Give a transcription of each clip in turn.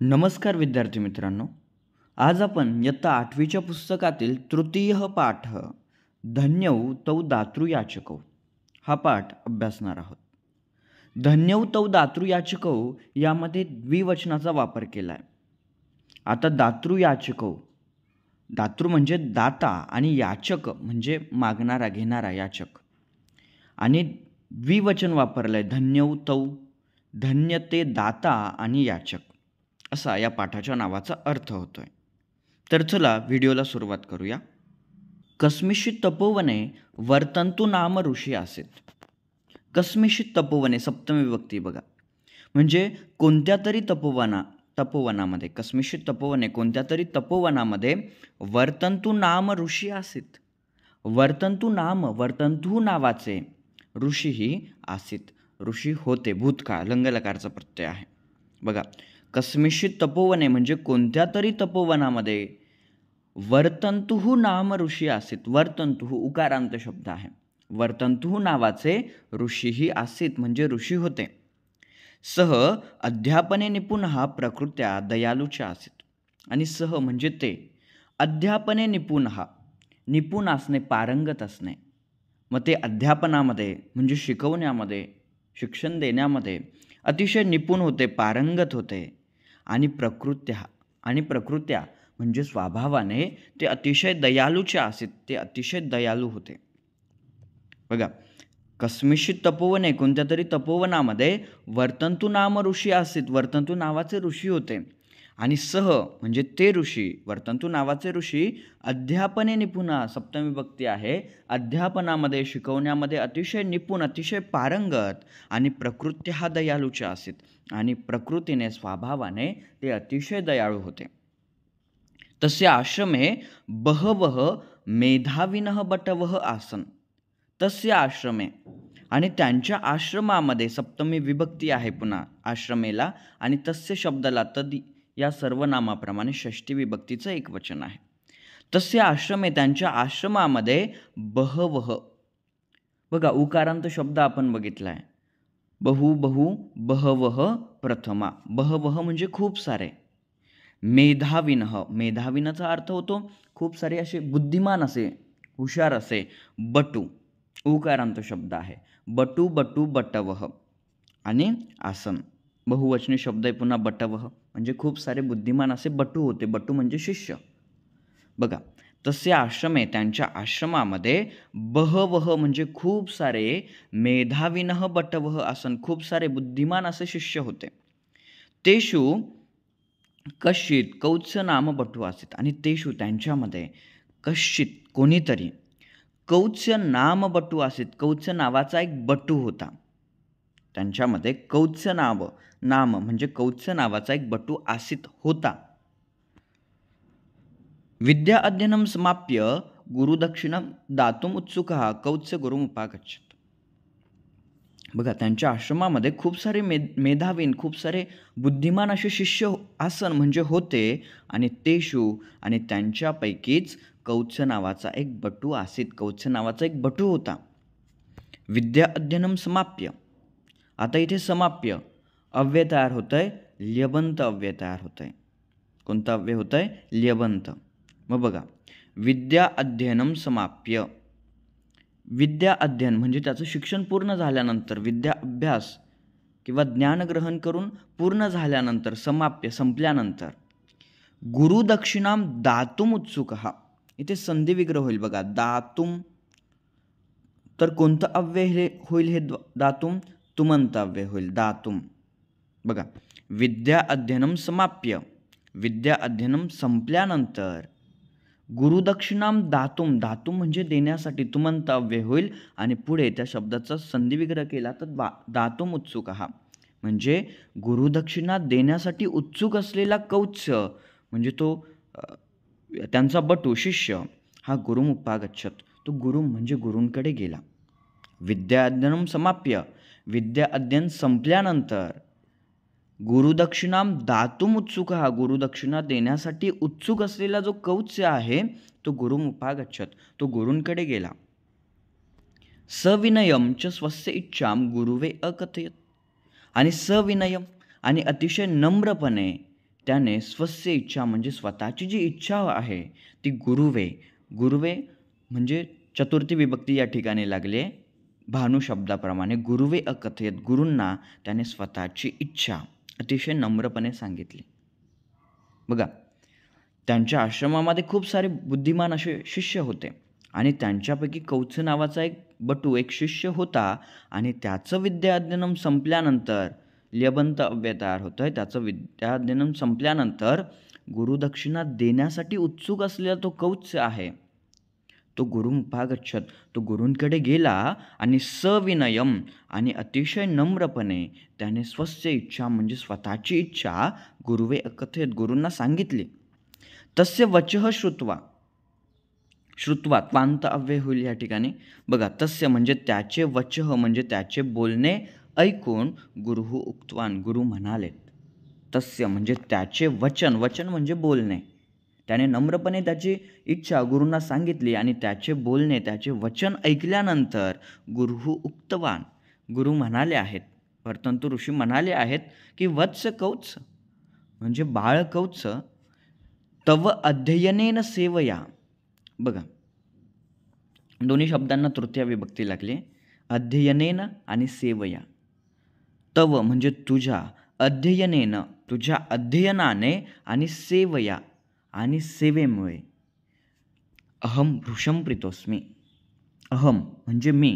नमस्कार विद्यार्थी मित्रांनो. आज आपण इयत्ता 8वीच्या पुस्तकातील तृतीय पाठ धन्यौ तौ दातृयाचकौ हा पाठ अभ्यासणार आहोत. धन्यौ तौ दातृयाचकौ यामध्ये द्विवचनाचा वापर केला आहे. आता दातृयाचकौ, दातृ म्हणजे दाता आणि याचक म्हणजे मागणारा घेणारा याचक, आणि द्विवचन वापरलं आहे धन्यौ तौ, धन्य ते दाता आणि याचक असा या पाठाच्या नावाचा अर्थ होतोय. तर चला व्हिडिओला सुरुवात करूया. कस्मिंश्चित् तपोवने वर्तन्तु नाम ऋषी आसीत. कस्मिंश्चित् तपोवने सप्तमी विभक्ती बघा, म्हणजे कोणत्या तरी तपोवनामध्ये, कस्मिंश्चित् तपोवने कोणत्या तरी तपोवनामध्ये वर्तन्तु नाम ऋषी आसीत. वर्तन्तु नाम, वर्तन्तु नावाचे ऋषीही आसीत, ऋषी होते, भूतकाळ लंगलकारचा प्रत्यय आहे. बघा, कस्मिंश्चित् तपोवने म्हणजे कोणत्या तरी तपोवनामध्ये वर्तन्तुः नाम ऋषी आसीत. वर्तन्तुः उकारांत शब्द आहे. वर्तन्तुः नावाचे ऋषीही आसीत म्हणजे ऋषी होते. सह अध्यापने निपुणः प्रकृत्या दयालूच आसीत. आणि सह म्हणजे ते, अध्यापने निपुणः, निपुण असणे, पारंगत असणे. मग ते अध्यापनामध्ये म्हणजे शिकवण्यामध्ये, शिक्षण देण्यामध्ये अतिशय निपुण होते, पारंगत होते. आणि प्रकृत्या म्हणजे स्वभावाने ते अतिशय दयालूचे आसीत, ते अतिशय दयालू होते. बघा, कस्मिंश्चित् तपोवने कोणत्या तरी तपोवनामध्ये वर्तन्तु नाम ऋषी आसीत, वर्तन्तु नावाचे ऋषी होते. आणि सह म्हणजे ते ऋषी, वर्तन्तु नावाचे ऋषी अध्यापने निपुण, सप्तमी विभक्ती आहे, अध्यापनामध्ये शिकवण्यामध्ये अतिशय निपुण, अतिशय पारंगत. आणि प्रकृत्या दयालूचे आसीत, आणि प्रकृतीने स्वभावाने ते अतिशय दयाळू होते. तस्य आश्रमे बहवः मेधाविनः बटवः आसन्. तस्य आश्रमे, आणि त्यांच्या आश्रमामध्ये, सप्तमी विभक्ती आहे पुन्हा आश्रमेला, आणि तस्य शब्दाला तद या सर्वनामाप्रमाणे षष्ठी विभक्तीचं एक वचन आहे. तस्य आश्रमे त्यांच्या आश्रमामध्ये बहवः, बघा उकारांत शब्द आपण बघितला आहे. बहु बहु बहवः प्रथमा, बहवः म्हणजे खूप सारे. मेधाविनः, मेधाविनचा अर्थ होतो खूप सारे असे बुद्धिमान असे, हुशार असे. बटू उकारांत शब्द आहे. बटू बटू बटवः, आणि आसन बहुवचनी शब्द आहे पुन्हा बटवः, म्हणजे खूप सारे बुद्धिमान असे बटू होते. बटू म्हणजे शिष्य. बघा, तसे आश्रमे त्यांच्या आश्रमामध्ये बहवः म्हणजे खूप सारे, मेधाविनः बटवः आसन खूप सारे बुद्धिमान असे शिष्य होते. तेषु कश्चित् कौत्स नाम बटू आसीत. आणि तेषु त्यांच्यामध्ये कश्चित् कोणीतरी, कौत्स नाम बटू आसीत, कौत्स नावाचा एक बटू होता. त्यांच्यामध्ये कौत्स नाम म्हणजे कौत्स नावाचा एक बटू आसीत होता. विद्या अध्ययनं समाप्य गुरुदक्षिणं दातुम उत्सुकः कौत्स गुरुमुपागच्छत्. बघा, त्यांच्या आश्रमामध्ये खूप सारे मेधावीन, खूप सारे बुद्धिमान असे शिष्य आसन म्हणजे होते. आणि तेषु, आणि त्यांच्यापैकीच कौत्स नावाचा एक बटू आसीत, कौत्स नावाचा एक बटू होता. विद्या अध्ययनं समाप्य, आता इथे समाप्य अव्यय तयार होतं आहे, ल्यबंत अव्यय तयार होतं आहे. कोणतं अव्यय होतं आहे? ल्यबंत. मग बघा, विद्या अध्ययनं समाप्य, विद्या अध्ययन म्हणजे त्याचं शिक्षण पूर्ण झाल्यानंतर, विद्या अभ्यास किंवा ज्ञानग्रहण करून पूर्ण झाल्यानंतर, समाप्य संपल्यानंतर, गुरुदक्षिणाम दातुम उत्सुकः, इथे संधी विग्रह होईल बघा. दातुम, तर कोणतं अव्यय होईल हे दातुम? तुमंत अव्यय होईल दातुम. बघा, विद्या अध्ययनं समाप्य, विद्या अध्ययनं संपल्यानंतर, गुरुदक्षिणाम दातुम, दातुम म्हणजे देण्यासाठी, तुमंत अव्यय होईल. आणि पुढे त्या शब्दाचा संधी विग्रह केला तर दातुम उत्सुकः म्हणजे गुरुदक्षिणा देण्यासाठी उत्सुक असलेला कौत्स म्हणजे तो त्यांचा बटू शिष्य, हा गुरुमुपागच्छत्, तो गुरु म्हणजे गुरूंकडे गेला. विद्या अध्ययनं समाप्य, विद्या अध्ययन संपल्यानंतर, गुरुदक्षिणाम दातुम उत्सुकः, गुरुदक्षिणा देण्यासाठी उत्सुक असलेला जो कौत्स आहे तो गुरुमुपागच्छत्, तो गुरूंकडे गेला. सविनयम च स्वस्य इच्छाम गुरुवे अकथयत्, आणि सविनयम आणि अतिशय नम्रपणे त्याने स्वस्य इच्छा म्हणजे स्वतःची जी इच्छा आहे ती गुरुवे म्हणजे चतुर्थी विभक्ती या ठिकाणी लागली आहे. भानू शब्दाप्रमाणे गुरुवे अकथयत, गुरूंना त्याने स्वतःची इच्छा अतिशय नम्रपणे सांगितली. बघा, त्यांच्या आश्रमामध्ये खूप सारे बुद्धिमान असे शिष्य होते आणि त्यांच्यापैकी कौत्स नावाचा एक बटू, एक शिष्य होता आणि त्याचं विद्याध्ययन संपल्यानंतर लियबंत अव्यय तयार होतं आहे. त्याचं विद्याध्ययन संपल्यानंतर गुरुदक्षिणा देण्यासाठी उत्सुक असलेला तो कौत्स आहे, तो गुरुमुपागच्छत, तो गुरूंकडे गेला आणि सविनयम आणि अतिशय नम्रपणे त्याने स्वस्य इच्छा म्हणजे स्वतःची इच्छा गुरुवे अकथयत, गुरूंना सांगितली. तस्य वचः श्रुत्वा त्वांत अव्यय होईल या ठिकाणी. बघा, तस्य म्हणजे त्याचे, वचः म्हणजे त्याचे बोलणे ऐकून गुरुः उक्तवान, गुरु म्हणाले. तस्य म्हणजे त्याचे वचन म्हणजे बोलणे, त्याने नम्रपणे त्याची इच्छा गुरूंना सांगितली आणि त्याचे बोलणे, त्याचे वचन ऐकल्यानंतर गुरुः उक्तवान, गुरु म्हणाले आहेत, वर्तंतु ऋषी म्हणाले आहेत की वत्स कौत्स म्हणजे बाळ कौत्स, तव अध्ययनेन सेवया. बघा, दोन्ही शब्दांना तृतीय विभक्ती लागली, अध्ययनेन आणि सेवया. तव म्हणजे तुझ्या, अध्ययनेन तुझ्या अध्ययनाने आणि सेवया आणि सेवेमुळे. अहम भृशम प्रीतोस्मी, अहम म्हणजे मी,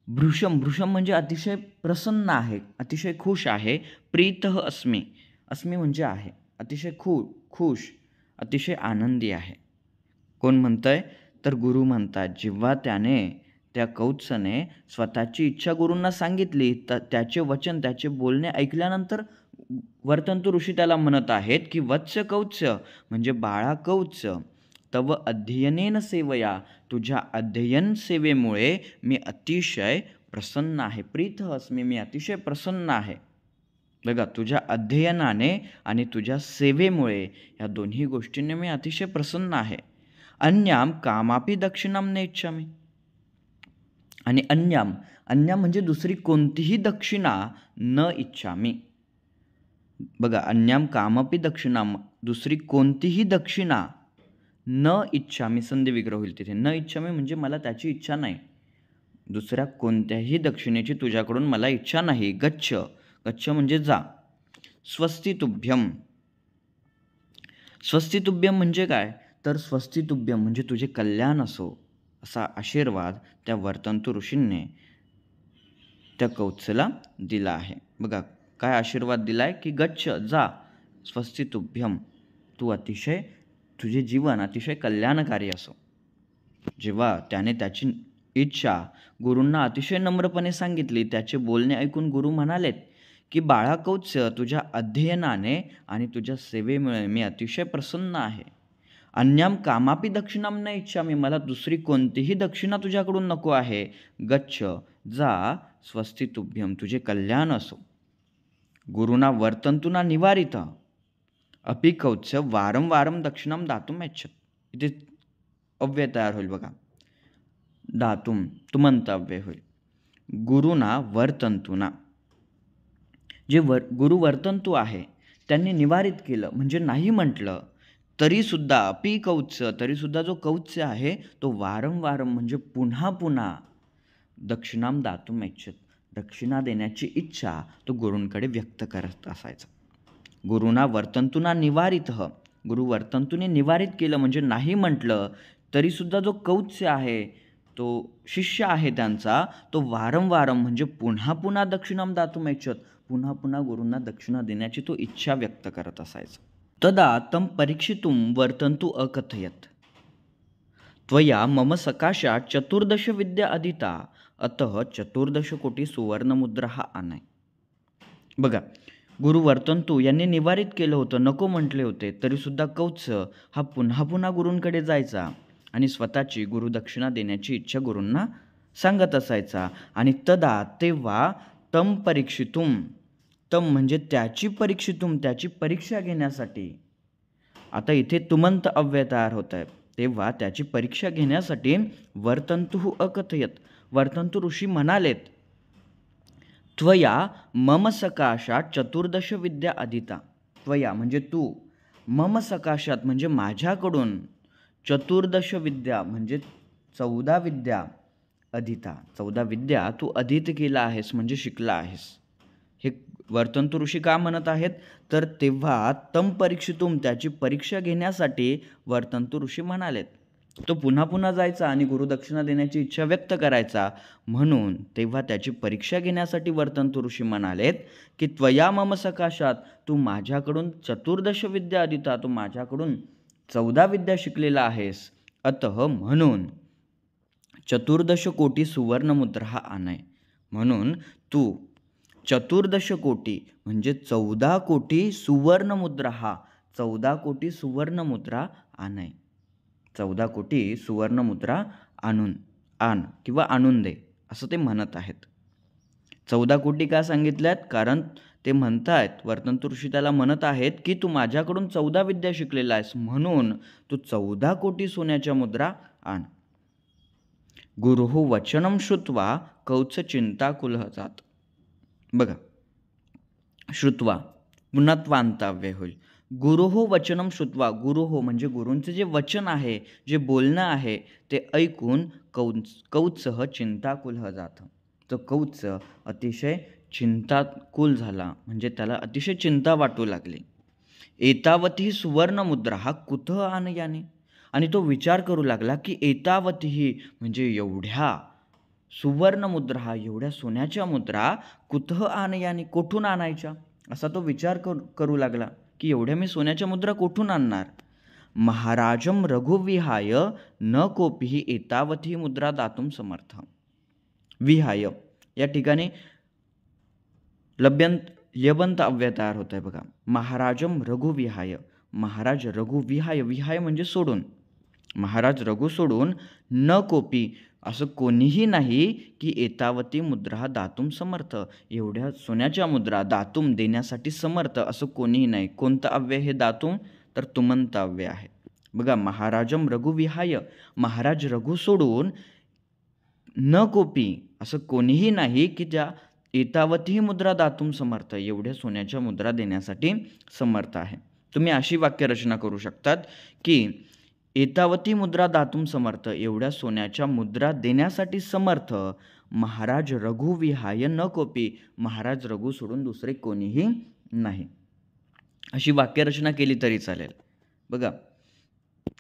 भृशम म्हणजे अतिशय प्रसन्न आहे, अतिशय खुश आहे. प्रीतः अस्मी म्हणजे आहे, अतिशय खुश, अतिशय आनंदी आहे. कोण म्हणतंय तर गुरु म्हणतात. जेव्हा त्याने, त्या कौत्सने स्वतःची इच्छा गुरूंना सांगितली, तर त्याचे वचन, त्याचे बोलणे ऐकल्यानंतर वर्तंतु ऋषी त्याला म्हणत आहेत की वत्स कौत्स म्हणजे बाळा कौत्स, तव अध्ययनेन सेवया तुझ्या अध्ययन सेवेमुळे मी अतिशय प्रसन्न आहे. प्रीतः अस्मी मी अतिशय प्रसन्न आहे. बघा, तुझ्या अध्ययनाने आणि तुझ्या सेवेमुळे या दोन्ही गोष्टींनी मी अतिशय प्रसन्न आहे. अन्याम कामापी दक्षिणाम न इच्छामि. आणि अन्याम म्हणजे दुसरी कोणतीही दक्षिणा न इच्छामि. बघा, अन्याम कामापी दक्षिणाम, दुसरी कोणतीही दक्षिणा न इच्छामि, संधी विग्रह होईल तिथे. न इच्छामि म्हणजे मला त्याची इच्छा नाही, दुसऱ्या कोणत्याही दक्षिणेची तुझ्याकडून मला इच्छा नाही. गच्छ म्हणजे जा. स्वस्तितुभ्यम म्हणजे काय तर स्वस्तितुभ्यम म्हणजे तुझे कल्याण असो, असा आशीर्वाद त्या वर्तंतु ऋषींनी त्या कौत्सला दिला आहे. बघा, काय आशीर्वाद दिलाय की गच्छ जा, स्वस्तितुभ्यम, तू अतिशय, तुझे जीवन अतिशय कल्याणकारी असो. जेव्हा त्याने त्याची इच्छा गुरूंना अतिशय नम्रपणे सांगितली, त्याचे बोलणे ऐकून गुरु म्हणालेत की बाळा कौत्स, तुझ्या अध्ययनाने आणि तुझ्या सेवेमुळे मी अतिशय प्रसन्न आहे. अन्याम कामापी दक्षिणाम न इच्छामि, मला दुसरी कोणतीही दक्षिणा तुझ्याकडून नको आहे. गच्छ जा, स्वस्तितुभ्यम, तुझे कल्याण असो. गुरुना वर्तंतुना निवारित अपि कौत्स वारं दक्षिणाम दातुम इच्छत. इथे अव्यय तयार होईल बघा, दातुम तुमंत अव्यय होईल. गुरुना वर्तंतुना, जे गुरु वर्तंतु आहे त्यांनी निवारित केलं म्हणजे नाही म्हटलं तरीसुद्धा, अपि कौत्स तरीसुद्धा जो कौत्स आहे तो वारंवार म्हणजे पुन्हा पुन्हा दक्षिणाम दातुम इच्छत, दक्षिणा देण्याची इच्छा तो गुरूंकडे व्यक्त करत असायचा. गुरुना वर्तंतुना निवारित, गुरु वर्तंतुने निवारित केलं म्हणजे नाही म्हटलं तरीसुद्धा जो कौत्स आहे, तो शिष्य आहे त्यांचा, तो वारंवार म्हणजे पुन्हा पुन्हा दक्षिणाम दातुम इच्छत, पुन्हा पुन्हा गुरूंना दक्षिणा देण्याची तो इच्छा व्यक्त करत असायचा. तदा तं परीक्षितुं वर्तन्तु अकथयत्. त्वया मम सकाशात 14 विद्या अधीता अतः 14 कोटी सुवर्णमुद्रा आनाय. बघा, गुरु वर्तंतु यांनी निवारित केलं होतं, नको म्हटले होते तरीसुद्धा कौत्स हा पुन्हा पुन्हा गुरूंकडे जायचा आणि स्वतःची गुरुदक्षिणा देण्याची इच्छा गुरूंना सांगत असायचा. आणि तदा तेव्हा तम परीक्षितुम, तम म्हणजे त्याची परीक्षितुम, त्याची परीक्षा घेण्यासाठी. आता इथे तुमंत अव्यय तयार होत आहे, तेव्हा त्याची परीक्षा घेण्यासाठी वर्तंतु अकथयत, वर्तंतु ऋषी म्हणालेत, त्वया मम सकाशात 14 विद्या अधीता. त्वया म्हणजे तू, मम सकाशात म्हणजे माझ्याकडून, चतुर्दश विद्या म्हणजे 14 विद्या अधीता, 14 विद्या तू अधीत केला आहेस म्हणजे शिकला आहेस. हे वर्तंतु ऋषी का म्हणत आहेत, तर तेव्हा तम परीक्षितुम त्याची परीक्षा घेण्यासाठी वर्तंतु ऋषी म्हणालेत. तो पुन्हा पुन्हा जायचा आणि गुरुदक्षिणा देण्याची इच्छा व्यक्त करायचा, म्हणून तेव्हा त्याची परीक्षा घेण्यासाठी वर्तंतु ऋषी म्हणालेत की त्वया मम सकाशात, तू माझ्याकडून चतुर्दश विद्या अधीता, तू माझ्याकडून 14 विद्या शिकलेला आहेस. अतः म्हणून चतुर्दश कोटी सुवर्णमुद्रा आणाय, म्हणून तू चतुर्दश कोटी म्हणजे 14 कोटी सुवर्णमुद्रा, 14 कोटी सुवर्णमुद्रा आणाय, 14 कोटी सुवर्णमुद्रा आण किंवा आणून दे असं ते म्हणत आहेत. 14 कोटी का सांगितल्यात, कारण ते म्हणतायत, वर्तंतु ऋषी त्याला म्हणत आहेत की तू माझ्याकडून 14 विद्या शिकलेला आहेस, म्हणून तू 14 कोटी सोन्याच्या मुद्रा आण. गुरुः वचनम श्रुत्वा कौत्स चिंताकुलः जात. बघा, श्रुत्वा पुनत्वांतव्य होईल. गुरुः वचनम श्रुत्वा, गुरुः म्हणजे गुरूंचे जे वचन आहे, जे बोलणं आहे ते ऐकून कौत्सः चिंताकुलः जात. तो कौत्स अतिशय चिंताकुल झाला, म्हणजे त्याला अतिशय चिंता वाटू लागली. एतावती सुवर्णमुद्रा हा कुठं आनयाने, आणि तो विचार करू लागला की एतावती म्हणजे एवढ्या सुवर्णमुद्रा, एवढ्या सोन्याच्या मुद्रा कुठं आनयाने, कोठून आणायच्या, असा तो विचार करू लागला की एवढ्या मी सोन्याच्या मुद्रा कोठून आणणार. महाराजम रघुविहाय न कोपीही एतावती मुद्रा दातुम समर्थ. विहाय या ठिकाणी ल्यबंत अव्यय तयार होत आहे बघा. महाराजम रघुविहाय, महाराज रघुविहाय, विहाय म्हणजे सोडून, महाराज रघु सोडून, न कोपी असं कोणीही नाही की एतावती मुद्रा दातुम समर्थ, एवढ्या सोन्याच्या मुद्रा दातुम देण्यासाठी समर्थ असं कोणीही नाही. कोणतं अव्यय हे दातुम, तर तुमंत अव्यय आहे बघा. महाराजम रघुविहाय, महाराज रघु सोडून, न कोपी असं कोणीही नाही की त्या एतावती मुद्रा दातुम समर्थ, एवढ्या सोन्याच्या मुद्रा देण्यासाठी समर्थ आहे. तुम्ही अशी वाक्यरचना करू शकतात की एतावती मुद्रा दातुम समर्थ, एवढ्या सोन्याच्या मुद्रा देण्यासाठी समर्थ महाराज रघुविहाय न कोपी, महाराज रघु सोडून दुसरे कोणीही नाही. अशी वाक्यरचना केली तरी चालेल. बघा,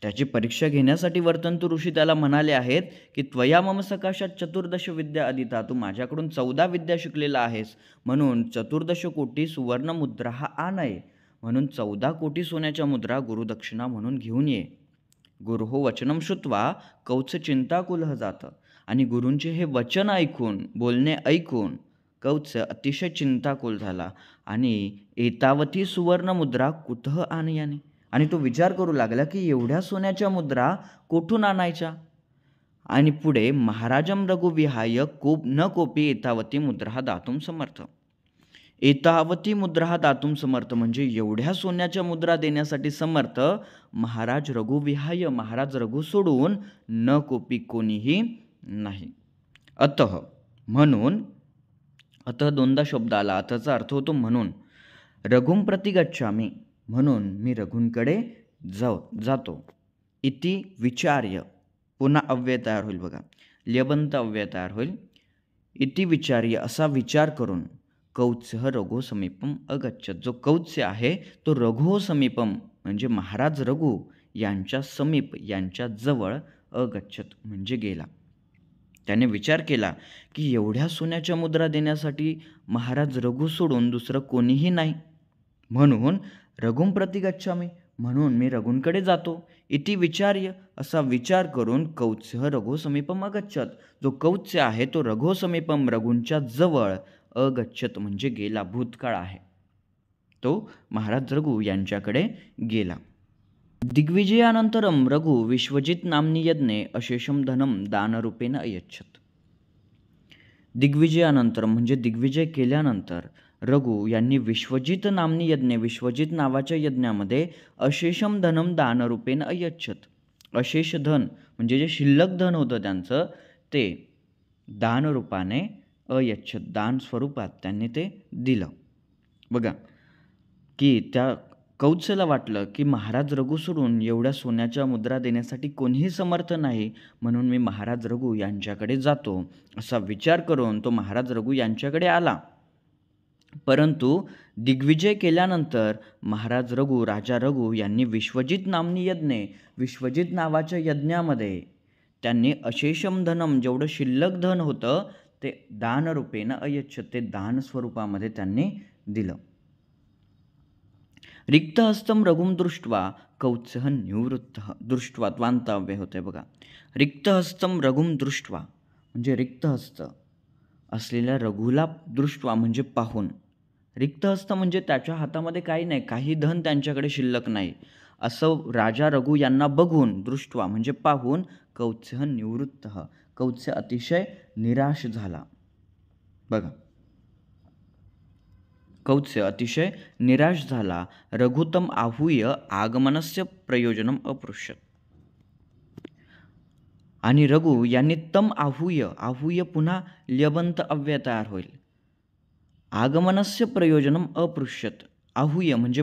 त्याची परीक्षा घेण्यासाठी वर्तंतु ऋषी त्याला म्हणाले आहेत की त्वया मम सकाशात चतुर्दश विद्या अधीता, तू माझ्याकडून 14 विद्या शिकलेला आहेस, म्हणून चतुर्दश कोटी सुवर्ण मुद्रा हा आणाय, म्हणून 14 कोटी सोन्याच्या मुद्रा गुरुदक्षिणा म्हणून घेऊन ये. गुरुः वचनम श्रुत्वा कौत्स चिंताकुलः जात, आणि गुरूंचे हे वचन ऐकून, बोलणे ऐकून कौत्स अतिशय चिंताकुल झाला आणि एतावती सुवर्ण मुद्रा कुठं आणायाने, आणि तो विचार करू लागला की एवढ्या सोन्याच्या मुद्रा कोठून आणायच्या. आणि पुढे महाराजम रघुविहाय न कोपी एतावती मुद्रा दातुम समर्थ, एतावती मुद्रा दातुम समर्थ म्हणजे एवढ्या सोन्याच्या मुद्रा देण्यासाठी समर्थ महाराज रघुविहाय, महाराज रघु सोडून, न कोपी कोणीही नाही. अतः म्हणून, अतः दोनदा शब्द आला, अतःचा अर्थ होतो म्हणून. रघुम प्रति गच्छामि म्हणून मी रघुंकडे जातो. इति विचार्य, पुन्हा अव्यय तयार होईल बघा, ल्यबंत अव्यय तयार होईल. इति विचार्य असा विचार करून कौत्सः रघो समीपम अगच्छत, जो कौत्स्य आहे तो रघो समीपम म्हणजे महाराज रघु यांच्या समीप, यांच्या जवळ, अगच्छत म्हणजे गेला. त्याने विचार केला की एवढ्या सोन्याच्या मुद्रा देण्यासाठी महाराज रघु सोडून दुसरं कोणीही नाही, म्हणून रघुम प्रति गच्छामि म्हणून मी रघुंकडे जातो. इति विचार्य असा विचार करून कौत्सः रघो समीपम अगच्छत, जो कौत्स्य आहे तो रघो समीपम रघुंच्या जवळ, अगच्छत म्हणजे गेला, भूतकाळ आहे, तो महाराज रघु यांच्याकडे गेला. दिग्विजयानंतरम रघु विश्वजित नामनी यज्ञे अशेषम धनम दानरूपेण अयच्छत. दिग्विजयानंतर म्हणजे दिग्विजय केल्यानंतर रघु यांनी विश्वजित नामनी यज्ञे, विश्वजित नावाच्या यज्ञामध्ये अशेषम धनम दानरूपेण अयच्छत, अशेष धन म्हणजे जे शिल्लक धन होतं त्यांचं ते दानरूपाने अयच्छत, दान स्वरूपात त्यांनी ते दिलं. बघा की त्या कौत्स्याला वाटलं की महाराज रघु सोडून एवढ्या सोन्याच्या मुद्रा देण्यासाठी कोणीही समर्थ नाही, म्हणून मी महाराज रघु यांच्याकडे जातो. असा विचार करून तो महाराज रघु यांच्याकडे आला. परंतु दिग्विजय केल्यानंतर महाराज रघु, राजा रघु यांनी विश्वजित विश्वजित नावाच्या यज्ञामध्ये त्यांनी अशेषम धनम, जेवढं शिल्लक धन होतं ते दानरूपेण अयच्छ, ते दान स्वरूपामध्ये त्यांनी दिलं. रिक्तहस्तम रघुम दृष्ट्वा कौत्स्यः निवृत्तः. दृष्ट्वा त्वांतव्य होते बघा. रिक्तहस्तम रघुम दृष्ट्वा म्हणजे रिक्तहस्त असलेल्या रघुला दृष्ट्वा म्हणजे पाहून. रिक्तहस्त म्हणजे त्याच्या हातामध्ये काही नाही, काही धन त्यांच्याकडे शिल्लक नाही, असं राजा रघु यांना बघून, दृष्ट्वा म्हणजे पाहून, कौत्स्यः निवृत्तः, कौत्स्य अतिशय निराश झाला. बघा, कौत्स्य अतिशय निराश झाला. रघुतम आहूय आगमनस्य प्रयोजनम अपृच्छत. आणि रघु यांनी तम आहूय पुन्हा ल्यबंत अव्यय तयार होईल. आगमनस्य प्रयोजनम अपृच्छत. आहूय म्हणजे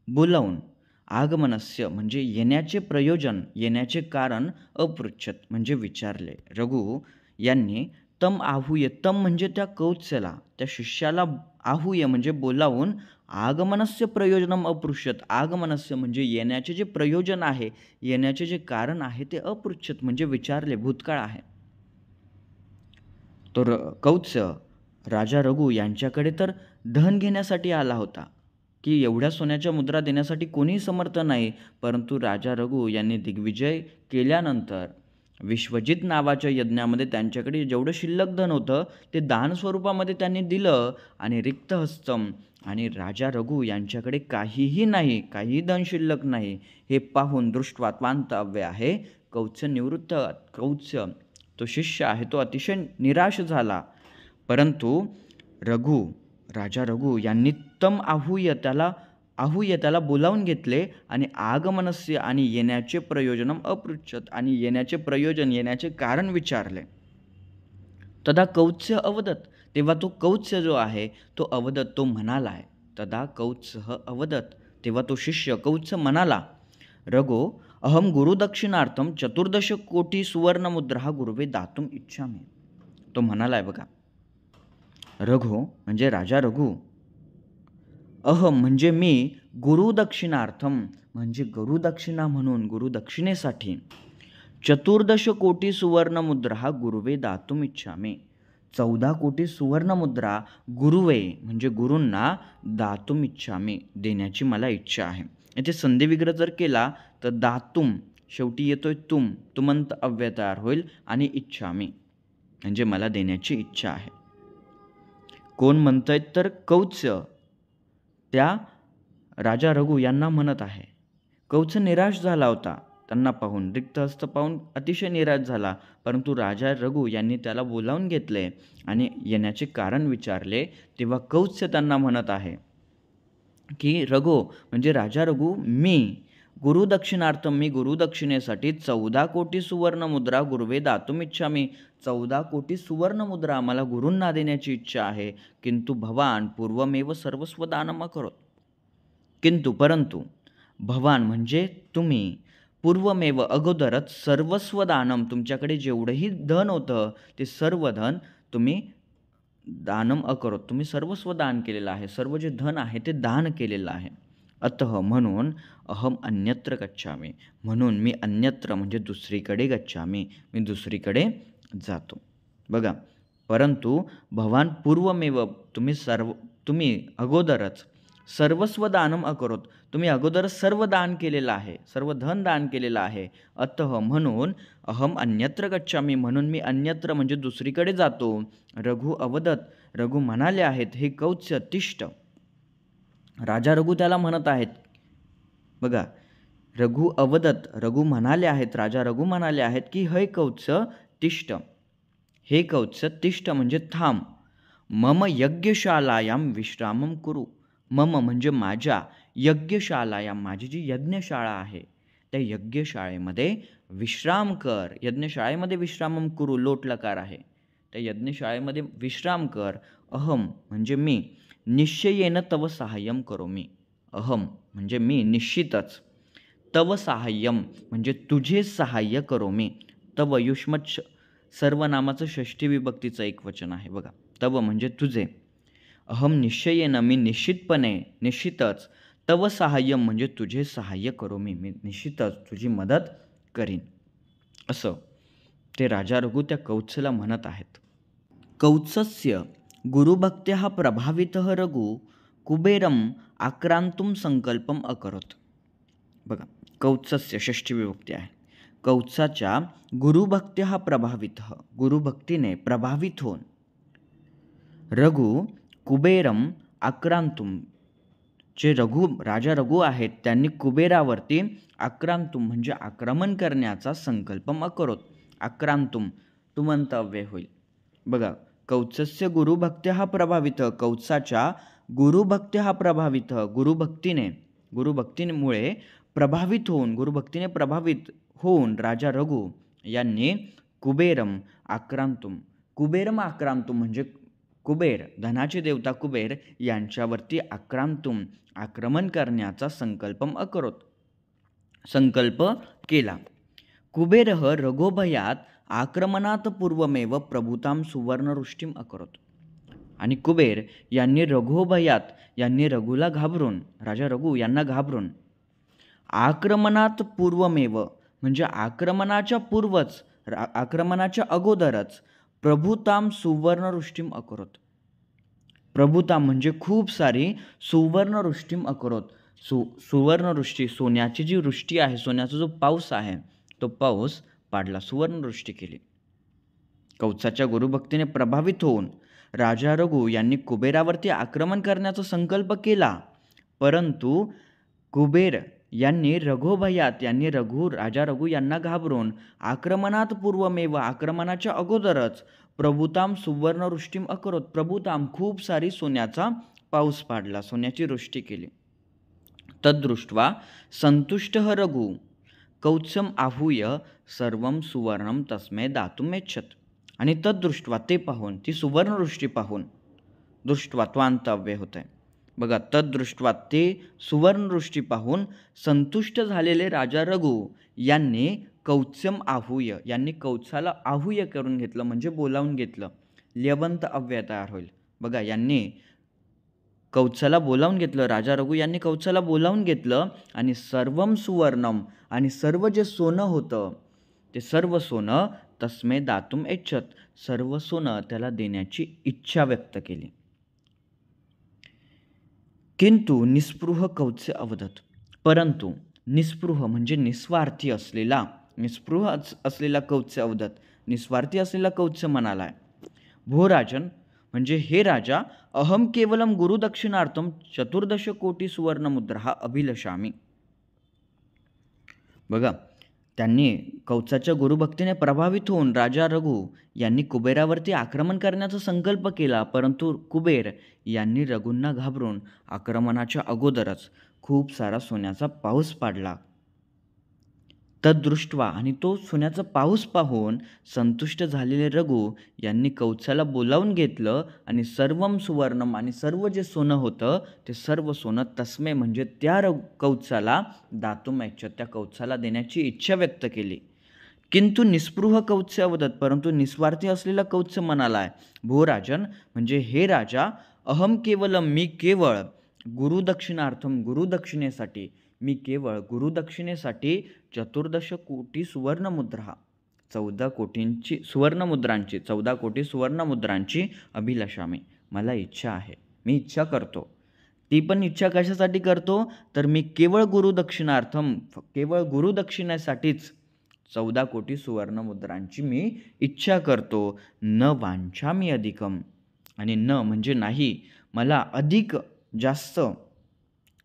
बोलावून, आगमनस्य म्हणजे येण्याचे प्रयोजन, येण्याचे कारण, अपृच्छत म्हणजे विचारले. रघु यांनी तम आहूय, तम म्हणजे त्या कौत्स्याला, त्या शिष्याला, आहूय म्हणजे बोलावून, आगमनस्य प्रयोजनम अपृच्छत. आगमनस्य म्हणजे येण्याचे जे प्रयोजन आहे, येण्याचे जे कारण आहे ते अपृच्छत म्हणजे विचारले, भूतकाळ आहे. तो कौत्स्य राजा रघु यांच्याकडे तर धन घेण्यासाठी आला होता की एवढ्या सोन्याच्या मुद्रा देण्यासाठी कोणीही समर्थ नाही, परंतु राजा रघु यांनी दिग्विजय केल्यानंतर विश्वजित नावाच्या यज्ञामध्ये त्यांच्याकडे जेवढं शिल्लक धन होतं ते दान स्वरूपामध्ये त्यांनी दिलं. आणि रिक्तहस्तम, आणि राजा रघु यांच्याकडे काहीही नाही, काहीही धन शिल्लक नाही, हे पाहून दृष्ट्वा त्वांतव्य आहे कौत्स्य निवृत्त. कौत्स्य तो शिष्य आहे तो अतिशय निराश झाला. परंतु राजा रघु यांनी तम आहूय त्याला बोलावून घेतले आणि आगमनस्य आणि येण्याचे प्रयोजनम अपृच्छत, आणि येण्याचे प्रयोजन, येण्याचे कारण विचारले. तदा कौत्स्य अवदत, तेव्हा तो कौत्स्य जो आहे तो अवदत, तो म्हणाला आहे. तदा कौत्स्यः अवदत, तेव्हा तो शिष्य कौत्स्य म्हणाला, रघो अहम गुरुदक्षिणार्थम 14 कोटी सुवर्णमुद्रा गुरुवे दातुम इच्छामि. तो म्हणालाय बघा, रघु म्हणजे राजा रघु, अहम म्हणजे मी, गुरुदक्षिणार्थम म्हणजे गुरुदक्षिणा म्हणून, गुरुदक्षिणेसाठी, 14 कोटी सुवर्णमुद्रा गुरुवे दातुम इच्छामि. 14 कोटी सुवर्णमुद्रा गुरुवे म्हणजे गुरूंना, दातुम इच्छामि देण्याची मला इच्छा आहे. इथे संधी विग्रह जर केला तर दातुम शेवटी येतोय तुमंत अव्यय तयार होईल, आणि इच्छामि म्हणजे मला देण्याची इच्छा आहे. कोण म्हणतंय तर कौत्स्य त्या राजा रघु यांना म्हणत आहे. कौत्स्य निराश झाला होता त्यांना पाहून, रिक्तहस्त पाहून अतिशय निराश झाला. परंतु राजा रघु यांनी त्याला बोलावून घेतले आणि येण्याचे कारण विचारले. तेव्हा कौत्स्य त्यांना म्हणत आहे की रघु म्हणजे राजा रघु, मी गुरुदक्षिणार्थम, मी गुरुदक्षिणेसाठी 14 कोटी सुवर्णमुद्रा गुरुवे दातुम इच्छामि. 14 कोटी सुवर्णमुद्रा मला गुरूंना देण्याची इच्छा आहे. किंतु भवान पूर्वमेव सर्वस्व दानम अकरोत. परंतु भवान म्हणजे तुम्ही, पूर्वमेव अगोदरच, सर्वस्व दानम तुमच्याकडे जेवढंही धन होतं ते सर्व धन तुम्ही दानम अकरोत, तुम्ही सर्वस्व दान केलेलं आहे, सर्व जे धन आहे ते दान केलेलं आहे. अतः म्हणून अहम अन्यत्र गच्छामि, म्हणून मी अन्यत्र म्हणजे दुसरीकडे गच्छामि, मी दुसरीकडे जातो. बघा, परंतु भवान पूर्वमेव तुम्ही अगोदरच, सर्वस्व दानम अकरोत तुम्ही अगोदरच सर्व दान केलेलं आहे, सर्व धन दान केलेलं आहे. अतः म्हणून अहम अन्यत्र गच्छामि, म्हणून मी अन्यत्र म्हणजे दुसरीकडे जातो. रघु अवदत, रघु म्हणाले आहेत, हे कौत्स्य तिष्ठ. राजा रघु त्याला म्हणत आहेत. बघा, रघु अवदत, रघु म्हणाले आहेत, राजा रघु म्हणाले आहेत की हे कौत्स्य तिष्ठ, हे कौत्स्य तिष्ठ म्हणजे थांब. मम यज्ञशालायाम विश्रामम कुरु. मम म्हणजे माझ्या, यज्ञशालायाम माझी जी यज्ञशाळा आहे त्या यज्ञशाळेमध्ये विश्राम कर. यज्ञशाळेमध्ये विश्रामम कुरु लोट लकार आहे, त्या यज्ञशाळेमध्ये विश्राम कर. अहम म्हणजे मी, निश्चयेन तव सहाय्यम करोमि. अहम म्हणजे मी, निश्चितच. तव साहाय्यम म्हणजे तुझे सहाय्य करो मी. तव युष्मत सर्वनामाचं षष्ठी विभक्तीचं एकवचन आहे बघा. तव म्हणजे तुझे. अहम निश्चयेन मी निश्चितपणे, निश्चितच. तव सहाय्यम म्हणजे तुझे सहाय्य करो मी, मी निश्चितच तुझी मदत करीन, असं ते राजा रघु त्या कौत्सला म्हणत आहेत. कौत्सस्य गुरुभक्त्या प्रभावितः रघु कुबेरम आक्रांतुम संकल्पम अकरोत. बघा, कौत्सस्य षष्ठी विभक्ती आहे. कौत्साच्या गुरुभक्त्या प्रभावितः, गुरुभक्तीने प्रभावित होऊन, रघु कुबेरम आक्रांतुम, जे राजा रघु आहेत त्यांनी कुबेरावरती आक्रांतुम म्हणजे आक्रमण करण्याचा संकल्प अकरोत. आक्रांतुम तुमंतव्य होईल. बघा, कौत्सस्य गुरुभक्त्या प्रभावित, कौत्साच्या गुरुभक्त्या प्रभावित, गुरुभक्तीमुळे प्रभावित होऊन, गुरुभक्तीने प्रभावित होऊन राजा रघु यांनी कुबेरम आक्रांतुम, कुबेरम आक्रांतुम म्हणजे कुबेर, धनाचे देवता कुबेर यांच्यावरती आक्रमण करण्याचा संकल्प केला. कुबेरः रघोभयात आक्रमणात पूर्वमेव प्रभुताम सुवर्णवृष्टीम अकरोत. आणि कुबेर यांनी रघुला घाबरून, राजा रघु यांना घाबरून, आक्रमणात पूर्वमेव म्हणजे आक्रमणाच्या अगोदरच प्रभुताम सुवर्णवृष्टीम अकरोत. प्रभुताम म्हणजे खूप सारी, सुवर्णवृष्टीम अकरोत. सुवर्णवृष्टी सोन्याची जी वृष्टी आहे, सोन्याचा जो पाऊस आहे तो पाऊस पाडला, सुवर्णवृष्टी केली. कौत्साच्या गुरुभक्तीने प्रभावित होऊन राजा रघु यांनी कुबेरावरती आक्रमण करण्याचा संकल्प केला, परंतु कुबेर यांनी राजा रघु यांना घाबरून आक्रमणात पूर्वमेव आक्रमणाच्या अगोदरच प्रभुताम सुवर्णवृष्टीम अकरोत, प्रभुताम खूप सारी सोन्याचा पाऊस पाडला, सोन्याची वृष्टी केली. तद्दृष्ट्वा संतुष्टः रघु कौत्सम आहूय सर्वं सुवर्णम तस्मै दातुम यच्छत. आणि तद्दृष्ट्वा ते पाहून, ती सुवर्णवृष्टी पाहून, दृष्ट्वा त्वांतव्य होत आहे बघा, तद्दृष्ट्वा ते सुवर्णवृष्टी पाहून संतुष्ट झालेले राजा रघु यांनी कौत्सम आहूय, यांनी कौत्साला आहूय करून घेतलं म्हणजे बोलावून घेतलं. ल्यबंत अव्यय तयार होईल बघा. यांनी कौत्साला बोलावून घेतलं, राजा रघु यांनी कौत्साला बोलावून घेतलं आणि सर्वम सुवर्णम आणि सर्व जे सोनं होतं ते सर्व सोनं तस्मै दातुम यच्छत, सर्व सोनं त्याला देण्याची इच्छा व्यक्त केली. किंतु निस्पृह कौत्स्य अवदत, परंतु निस्पृह म्हणजे निस्वार्थी असलेला कौत्स्य अवदत, निस्वार्थी असलेला कौत्स्य म्हणालाय, भो राजन म्हणजे हे राजा, अहम केवलम गुरुदक्षिणार्थम 14 कोटी सुवर्णमुद्रा अभिलषामी. बघा, त्यांनी कौत्साच्या गुरुभक्तीने प्रभावित होऊन राजा रघु यांनी कुबेरावरती आक्रमण करण्याचा संकल्प केला, परंतु कुबेर यांनी रघूंना घाबरून आक्रमणाच्या अगोदरच खूप सारा सोन्याचा पाऊस पाडला. तद्दृष्ट्वा आणि तो सोन्याचा पाऊस पाहून संतुष्ट झालेले रघु यांनी कौत्साला बोलावून घेतलं आणि सर्वम सुवर्णम आणि सर्व जे सोनं होतं ते सर्व सोनं तस्मै म्हणजे त्या कौत्साला दातुम यच्छत, त्या कौत्साला देण्याची इच्छा व्यक्त केली. किंतु निस्पृह कौत्स्य अवदत, परंतु निस्वार्थी असलेला कौत्स्य म्हणालाय, भो राजन म्हणजे हे राजा, अहम केवलम मी केवळ गुरुदक्षिणार्थम गुरुदक्षिणेसाठी 14 कोटी सुवर्णमुद्रा 14 कोटी सुवर्णमुद्रांची अभिलषामी मला इच्छा आहे, मी इच्छा करतो. ती पण इच्छा कशासाठी करतो तर मी केवळ गुरुदक्षिणेसाठीच 14 कोटी सुवर्णमुद्रांची मी इच्छा करतो. न वांछामी अधिकम, आणि न म्हणजे नाही, मला अधिक जास्त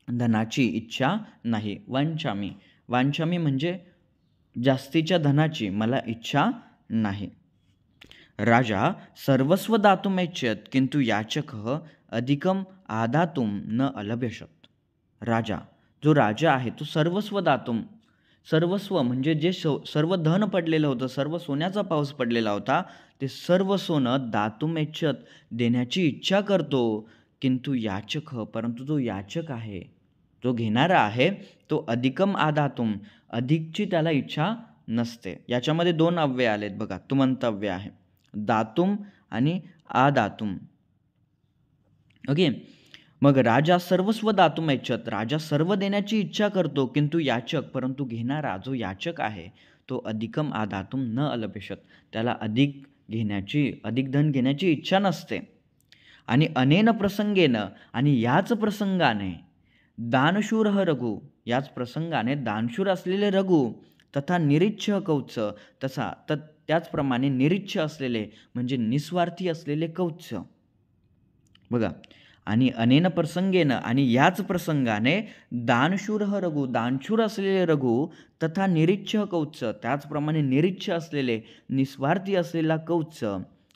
धनाची इच्छा नाही. वांछामी म्हणजे जास्तीच्या धनाची मला इच्छा नाही. राजा सर्वस्व दातुम यच्छत किंतु याचकः अधिकम आदातुम न अलभ्यशत. जो राजा आहे तो सर्वस्व म्हणजे जे सर्व धन पडलेलं होतं, सर्व सोन्याचा पाऊस पडलेला होता, ते सर्व सोनं दातुम यच्छत देण्याची इच्छा करतो. किंतु याचक, परंतु जो याचक आहे जो घेणारा आहे तो अधिकम आदातुम, अधिकची त्याला इच्छा नसते. याच्यामध्ये 2 अव्यय आलेत बघा, तुमंत अव्यय आहे. दातुम आणि आदातुम. ओके. मग राजा सर्वस्व दातुम ऐच्छत, राजा सर्व देण्याची इच्छा करतो, परंतु घेणारा जो याचक आहे तो अधिकम आदातुम न अलभेशत, त्याला अधिक धन घेण्याची इच्छा नसते. आणि अनेन प्रसंगेनं, आणि याच प्रसंगाने दानशूर रघु, याच प्रसंगाने दानशूर असलेले रघु, तथा निरीच्छ कौत्स, त्याचप्रमाणे निरीच्छ असलेले म्हणजे निस्वार्थी असलेले कौत्स. बघा, आणि अनेन प्रसंगेनं, आणि याच प्रसंगाने दानशूर रघु, दानशूर असलेले रघु, तथा निरीच्छ कौत्स, त्याचप्रमाणे निरीच्छ असलेले निस्वार्थी असलेला कौत्स,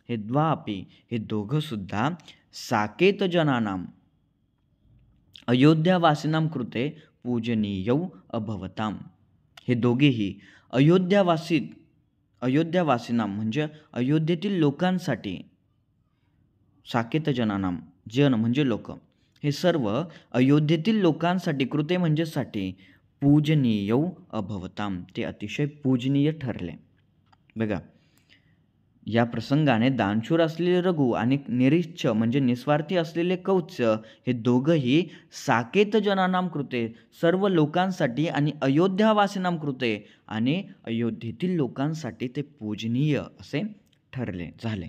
हे द्वापी, हे दोघं सुद्धा साकेत जनानाम अयोध्यावासीनां कृते पूजनीयौ अभवताम. हे दोघेही अयोध्यावासीनां म्हणजे अयोध्येतील लोकांसाठी, साकेत जनानाम, जन म्हणजे लोक, हे सर्व अयोध्येतील लोकांसाठी, कृते म्हणजे साठी, पूजनीयौ अभवताम, ते अतिशय पूजनीय ठरले. बघा, या प्रसंगाने दानशूर असलेले रघु आणि निरीच्छ म्हणजे निस्वार्थी असलेले कौत्स, हे दोघंही साकेत जनानां कृते, सर्व लोकांसाठी, आणि अयोध्यावासीनां कृते, आणि अयोध्येतील लोकांसाठी ते पूजनीय असे झाले.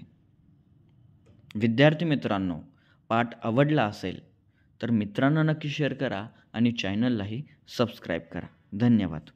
विद्यार्थी मित्रांनो, पाठ आवडला असेल तर मित्रांना नक्की शेअर करा आणि चॅनललाही सबस्क्राईब करा. धन्यवाद.